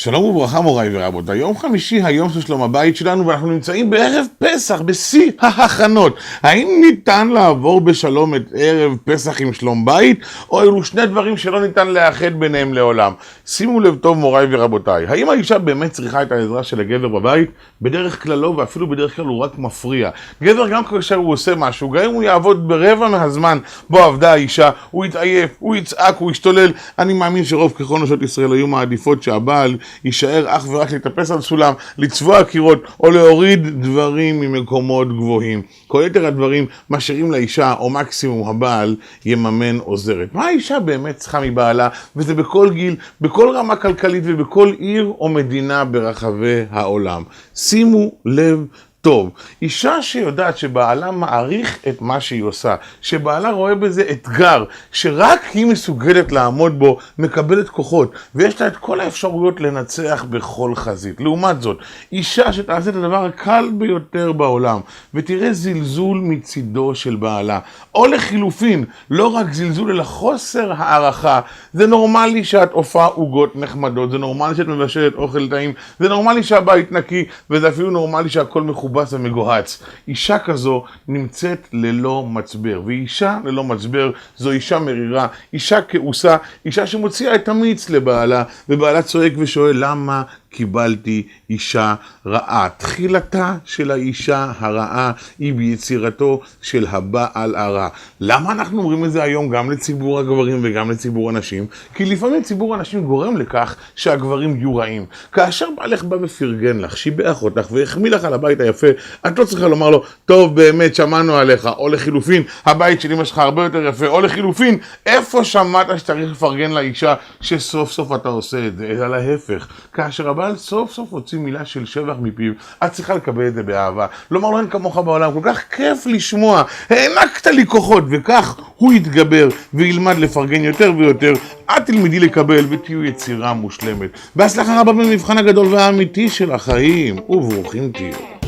שלום וברכה מוריי ורבותיי, יום חמישי, היום של שלום הבית שלנו, ואנחנו נמצאים בערב פסח, בשיא ההכנות. האם ניתן לעבור בשלום את ערב פסח עם שלום בית, או אלו שני דברים שלא ניתן לאחד ביניהם לעולם? שימו לב טוב מוריי ורבותיי, האם האישה באמת צריכה את העזרה של הגבר בבית? בדרך כלל לא, ואפילו בדרך כלל הוא רק מפריע. גבר גם כאשר הוא עושה משהו, גם אם הוא יעבוד ברבע מהזמן בו עבדה האישה, הוא יתעייף, הוא יצעק, הוא ישתולל. אני מאמין שרוב ככל נשות ישראל היו מעדיפות שהבעל יישאר אך ורק לטפס על סולם, לצבוע קירות או להוריד דברים ממקומות גבוהים. כל יתר הדברים משאירים לאישה, או מקסימום הבעל יממן עוזרת. מה האישה באמת צריכה מבעלה? וזה בכל גיל, בכל רמה כלכלית ובכל עיר או מדינה ברחבי העולם. שימו לב טוב, אישה שיודעת שבעלה מעריך את מה שהיא עושה, שבעלה רואה בזה אתגר, שרק היא מסוגלת לעמוד בו, מקבלת כוחות, ויש לה את כל האפשרויות לנצח בכל חזית. לעומת זאת, אישה שתעשה את הדבר הקל ביותר בעולם, ותראה זלזול מצידו של בעלה, או לחילופין, לא רק זלזול אלא חוסר הערכה. זה נורמלי שאת עופה עוגות נחמדות, זה נורמלי שאת מבשלת אוכל טעים, זה נורמלי שהבית נקי, וזה אפילו נורמלי שהכל מכובס ומגוהץ. אישה כזו נמצאת ללא מצבר, ואישה ללא מצבר זו אישה מרירה, אישה כעוסה, אישה שמוציאה את המיץ לבעלה, ובעלה צועק ושואל למה קיבלתי אישה רעה. תחילתה של האישה הרעה היא ביצירתו של הבעל הרע. למה אנחנו אומרים את זה היום גם לציבור הגברים וגם לציבור הנשים? כי לפעמים ציבור הנשים גורם לכך שהגברים יהיו רעים. כאשר בעלך בא ופרגן לך, שיבח אותך והחמיא לך על הבית היפה, את לא צריכה לומר לו, טוב באמת שמענו עליך, או לחילופין, הבית של אמא שלך הרבה יותר יפה, או לחילופין, איפה שמעת שצריך לפרגן לאישה שסוף סוף אתה עושה את זה? אלא להפך, כאשר הבעל סוף סוף הוציא מילה של שבח מפיו, את צריכה לקבל את זה באהבה. לומר לו, אין כמוך בעולם, כל כך כיף לשמוע, הענקת לי כוחות, וכך הוא יתגבר וילמד לפרגן יותר ויותר. את תלמדי לקבל ותהיו יצירה מושלמת. בהצלחה רבה במבחן הגדול והאמיתי של החיים, וברוכים תהיו.